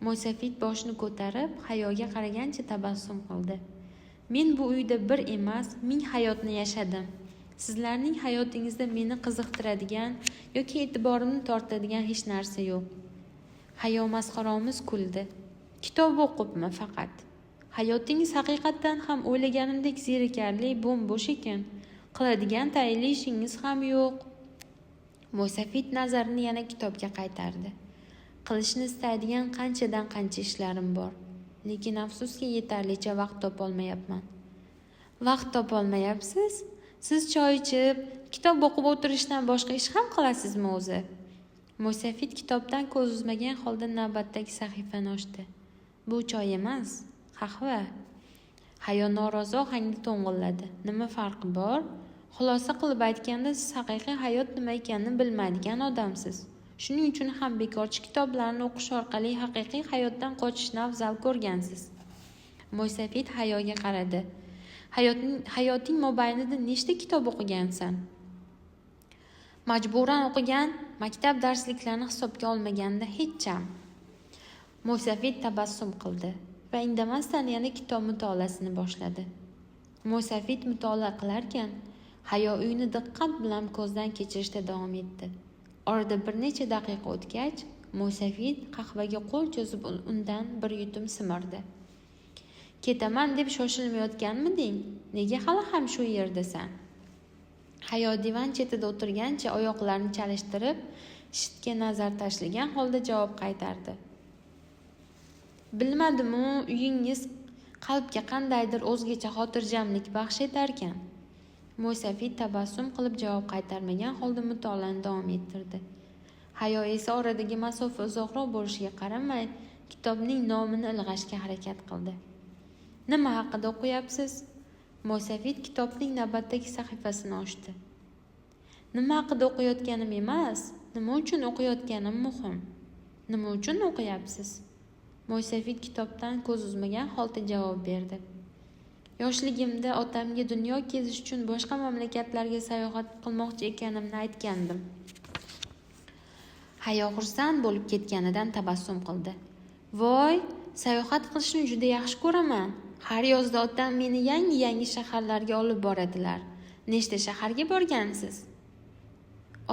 Mo'ysafid boshini ko'tarib, Hayoga qaragancha tabassum qildi. Men bu uyda bir emas, 1000 hayotni yashadim. Sizlarning hayotingizda meni qiziqtiradigan yoki e'tiborimni tortadigan hech narsa yo'q. Hayo masxaromiz kuldi. Kitob o'qibmi faqat? Hayotingiz haqiqatdan ham o'ylaganimdek zerikarli, bo'm-bo'sh ekan. Qiladigan tayinli ishingiz ham yo'q. Mo'ysafid nazarini yana kitobga qaytardi. Qilishni istaydigan qanchadan qancha ishlarim bor. Lekin afsuski yetarlicha vaqt topolmayapman. Vaqt topolmayapsiz? Siz choy ichib, kitob o'qib o'tirishdan boshqa ish ham qilasizmi o'zi? Mo'ysafid kitobdan ko'z uzmagan holda navbatdagi sahifani ochdi. Bu choy emas, qahva. Hayo norozi ohangda to'ng'illadi. Nima farqi bor? Xulosa qilib aytganda, siz haqiqiy hayot nima ekanini bilmaydigan odamsiz. Shuning uchun ham bekorchi kitoblarni o'qish orqali haqiqiy hayotdan qochishni afzal ko'rgansiz. Mo'ysafid Hayoga qaradi. Hayoting mobaynida nechta kitob o'qigansan? Majburan o'qigan maktab darsliklarini hisobga olmaganda hecham. Mo'ysafid tabassum qildi va indamasdan yana kitob mutolaasini boshladi. Mo'ysafid mutolaa qilarkan, Hayo uyni diqqat bilan ko'zdan kechirishda davom etdi. Orada bir necha daqiqa o'tgach, Mo'ysafid qahvaga qo'l cho'zib undan bir yutum simirdi. Ketaman deb shoshilmayotganmiding? Nega hali ham shu yerdasan? Hayo divan chetida o'tirgancha oyoqlarini chalishtirib, shitga nazar tashlagan holda javob qaytardi. Bilmadim-u, uyingiz qalbga qandaydir o'zgacha xotirjamlik baxsh etarkan. Mo'ysafid tabassum qilib javob qaytarmagan holda mutolaani davom ettirdi. Hayo esa oradagi masofa uzoqroq bo'lishiga qaramay, kitobning nomini ilg'ashga harakat qildi. Nima haqida o'qiyapsiz? Mo'ysafid kitobning navbatdagi sahifasini ochdi. Nima haqida o'qiyotganim emas, nima uchun o'qiyotganim muhim. Nima uchun o'qiyapsiz? Mo'ysafid kitobdan ko'z uzmagan holda javob berdi. Yoshligimda otamga dunyo kezish uchun boshqa mamlakatlarga sayohat qilmoqchi ekanimni aytgandim. Hayo xursand bo'lib ketganidan tabassum qildi. Voy, sayohat qilishni juda yaxshi ko'raman. Har yozda otam meni yangi shaharlarga olib boradilar. Nechta shaharga borgansiz?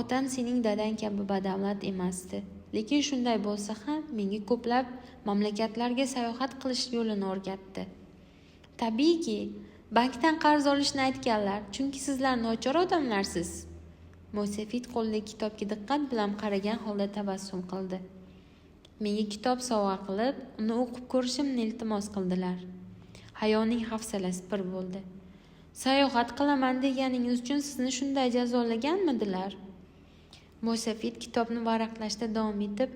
Otam sening dadang kabi badavlat emasdi. Lekin shunday bo'lsa ham menga ko'plab mamlakatlarga sayohat qilish yo'lini o'rgatdi. Tabiiyki, bankdan qarz olishni aytganlar, chunki sizlar nochor odamlarsiz. Mo'ysafid qo'lidagi kitobga diqqat bilan qaragan holda tabassum qildi. Menga kitob sovg'a qilib, uni o'qib ko'rishimni iltimos qildilar. Hayoning hafsalasi pir bo'ldi. Sayohat qilaman deganingiz uchun sizni shunday jazolaganmidilar? Mo'ysafid kitobni varaqlashda davom etib,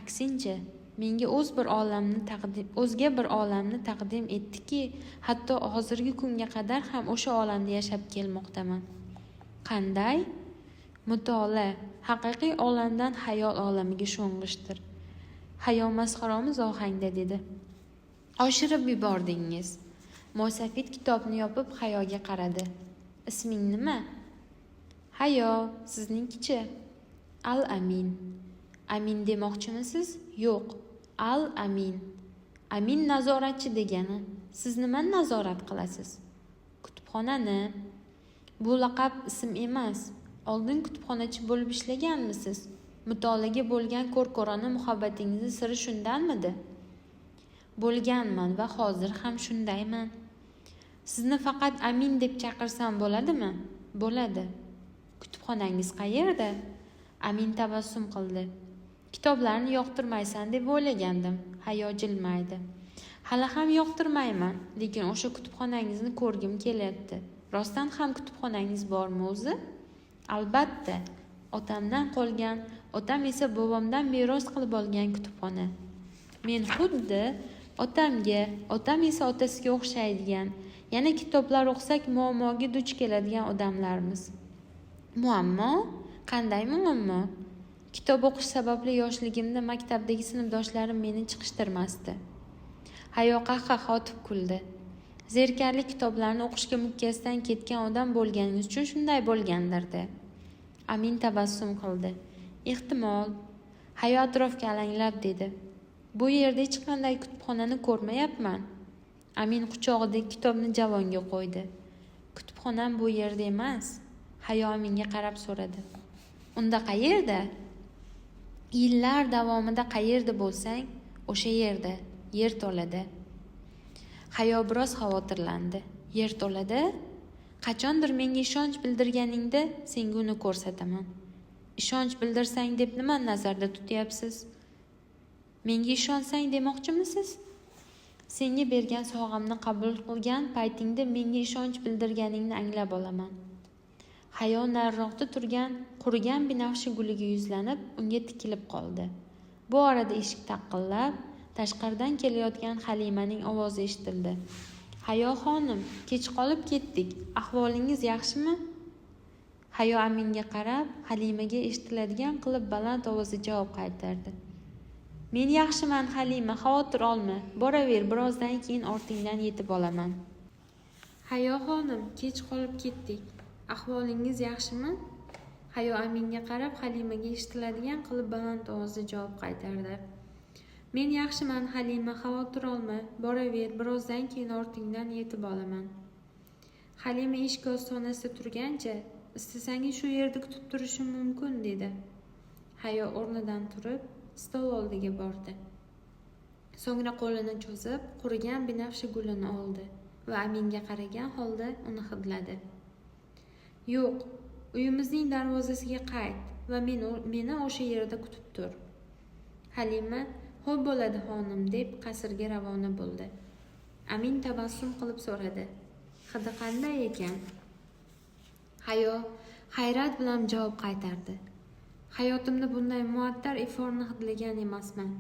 aksincha, menga o'zga bir olamni taqdim etdiki, hatto hozirgi kunga qadar ham o'sha olamda yashab kelmoqdaman. Qanday? Mutolaa haqiqiy olamdan xayol olamiga sho'ng'ishdir. Hayo masxaromiz ohangda dedi. Oshirib yubordingiz. Mo'ysafid kitobni yopib Hayoga qaradi. Isming nima? Hayo, sizning-chi? Al-Amin. Amin demoqchimisiz? Yo'q, Al-Amin. Amin nazoratchi degani. Siz nimani nazorat qilasiz? Kutubxonani. Bu laqab ism emas. Oldin kutubxonachi bo'lib ishlaganmisiz? Mutolaaga bo'lgan ko'r-ko'rona muhabbatingizni siri shundanmidi? Bo'lganman va hozir ham shundayman. Sizni faqat Amin deb chaqirsam bo'ladimi? Bo'ladi. Kutubxonangiz qayerda? Amin tabassum qildi. Kitoblarni yoqtirmaysan deb o'ylagandim. Hayo jilmaydi. Hali ham yoqtirmayman, lekin o'sha kutubxonangizni ko'rgim kelyapti. Rostdan ham kutubxonangiz bormi o'zi? Albatta. Otamdan qolgan, otam esa bobomdan meros qilib olgan kutubxona. Men xuddi otamga, otam esa otasiga o'xshaydigan, yana kitoblar o'qisak muammoga duch keladigan odamlarmiz. Muammo? Qanday muammo? Kitob o'qish sababli yoshligimda maktabdagi sinfdoshlarim meni chiqishtirmasdi. Hayo qahqaha otib kuldi. Zerikarli kitoblarni o'qishga mukkasidan ketgan odam bo'lganingiz uchun shunday bo'lgandir-da. Amin tabassum qildi. Ehtimol. Hayo atrofga alanglab dedi. Bu yerda hech qanday kutubxonani ko'rmayapman. Amin quchog'idagi kitobni javonga qo'ydi. Kutubxonam bu yerda emas. Hayo Aminga qarab so'radi. Unda qayerda? Yillar davomida qayerda bo'lsang, o'sha yerda, yer to'ladi. Hayo biroz xavotirlandi. Yer to'ladi? Qachondir menga ishonch bildirganingda senga uni ko'rsataman. Ishonch bildirsang deb nimani nazarda tutyapsiz? Menga ishonsang demoqchimisiz? Senga bergan sovg'amni qabul qilgan paytingda menga ishonch bildirganingni anglab olaman. Hayo nariroqda turgan qurigan binafsha guliga yuzlanib, unga tikilib qoldi. Bu orada eshik taqillab, tashqaridan kelayotgan Halimaning ovozi eshitildi. Hayo xonim, kech qolib ketdik. Ahvolingiz yaxshimi? Hayo Aminga qarab, Halimaga eshitiladigan qilib baland ovozda javob qaytardi. Men yaxshiman Halima, xavotir olma. Boraver, birozdan keyin ortingdan yetib olaman. Hayo xonim, kech qolib ketdik. Ahvolingiz yaxshimi? Hayo Aminga qarab, Halimaga eshitiladigan qilib baland ovozda javob qaytardi. Men yaxshiman Halima, xavotir olma. Boraver, birozdan keyin ortingdan yetib olaman. Halima eshik ostonasida turgancha, istasangiz shu yerda kutib turishim mumkin dedi. Hayo o'rnidan turib, stol oldiga bordi. So'ngra qo'lini cho'zib, qurigan binafsha gulini oldi va Aminga qaragan holda uni hidladi. Yo'q, uyimizning darvozasiga qayt va meni o'sha yerda kutib tur. Halima, "Xo'p bo'ladi xonim" deb qasrga ravona bo'ldi. Amin tabassum qilib so'radi. Hidi qanday ekan? Hayo hayrat bilan javob qaytardi. Hayotimda bunday muattar iforni hidlagan emasman.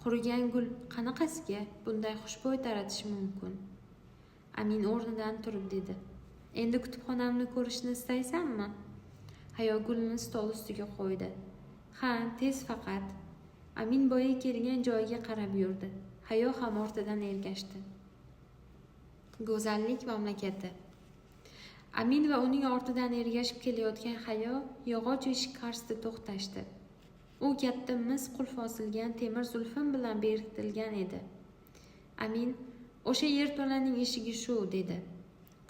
Qurigan gul qanaqasiga bunday xushbo'y taratishi mumkin? Amin o'rnidan turib dedi. Endi kutubxonamni ko'rishni istaysanmi? Hayo gulni stol ustiga qo'ydi. Ha, tez faqat. Amin boya kelgan joyiga qarab yurdi. Hayo ham ortidan ergashdi. Go'zallik mamlakati. Amin va uning ortidan ergashib kelayotgan Hayo yog'och eshik qarshisida to'xtashdi. U katta mis qulf osilgan temir zulfin bilan berkitilgan edi. Amin, o'sha yerto'laning eshigi shu dedi.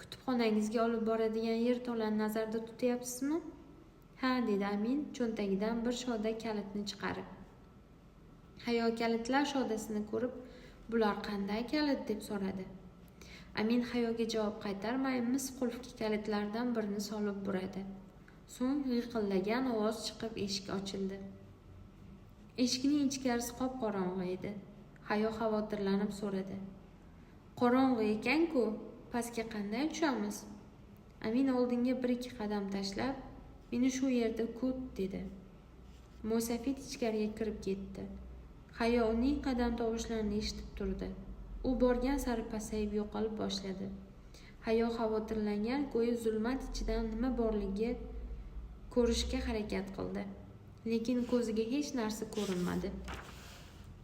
Kutubxonangizga olib boradigan yerto'lani nazarda tutyapsizmi? Ha, dedi Amin cho'ntagidan bir shoda kalitni chiqarib. Hayo kalitlar shodasini ko'rib, bular qanday kalit deb so'radi. Amin Hayoga javob qaytarmay mis qulfga kalitlardan birini solib buradi. So'ng g'iqillagan ovoz chiqib eshik ochildi. Eshikning ichkarisi qop-qorong'i edi. Hayo xavotirlanib so'radi. Qorong'i ekan-ku, pastga qanday tushamiz? Amin oldinga 1-2 qadam tashlab, meni shu yerda kut dedi. Mo'safid ichkariga kirib ketdi. Hayo uning qadam tovushlarini eshitib turdi. U borgan sari pasayib yo'qolib boshladi. Hayo xavotirlangan ko'yi zulmat ichidan nima borligiga ko'rishga harakat qildi. Lekin ko'ziga hech narsa ko'rinmadi.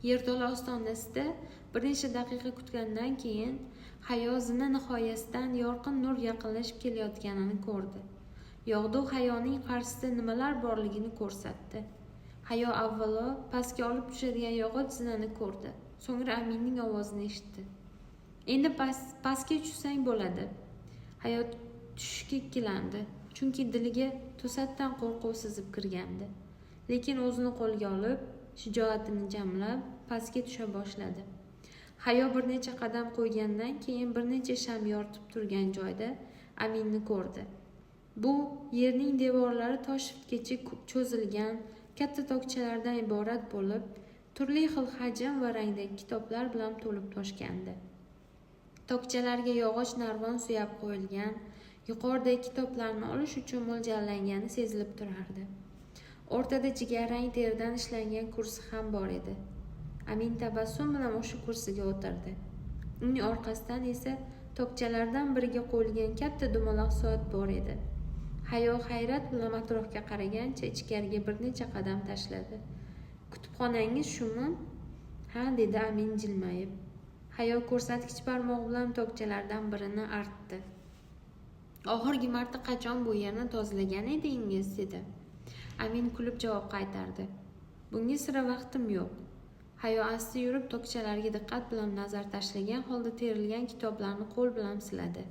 Yerto'la ostonasida bir necha daqiqa kutgandan keyin Hayo zina nihoyasidan yorqin nur yaqinlashib kelayotganini ko'rdi. Yog'du Hayoning qarshisida nimalar borligini ko'rsatdi. Hayo avvalo pastga olib tushadigan yog'och zinani ko'rdi. So'ngra Aminning ovozini eshitdi. Endi pastga tushsang bo'ladi. Hayo tushishga ikkilandi, chunki diliga to'satdan qo'rquv sezib kirgandi. Lekin o'zini qo'lga olib, shijoatini jamlab, pastga tusha boshladi. Hayo bir necha qadam qo'ygandan keyin bir necha sham yoritib turgan joyda Aminni ko'rdi. Bu yerning devorlari toshgacha cho'zilgan katta tokchalardan iborat bo'lib, turli xil hajm va rangdagi kitoblar bilan to'lib toshgandi. Tokchalarga yog'och narvon suyab qo'yilgan, yuqoridagi kitoblarni olish uchun mo'ljallangani sezilib turardi. O'rtada jigarrang terdan ishlangan kursi ham bor edi. Amin tabassum bilan o'sha kursiga o'tirdi. Uning orqasidan esa tokchalardan biriga qo'yilgan katta dumaloq soat bor edi. Hayo hayrat bilan atrofga qaragancha ichkariga bir necha qadam tashladi. Kutubxonangiz shumi? Ha, dedi Amin jilmayib. Hayo ko'rsatkich barmog'i bilan tokchalardan birini artdi. Oxirgi marta qachon bu yerni tozalagan edingiz dedi. Amin kulib javob qaytardi. Bunga sira vaqtim yo'q. Hayo asta yurib tokchalarga diqqat bilan nazar tashlagan holda terilgan kitoblarni qo'l bilan siladi.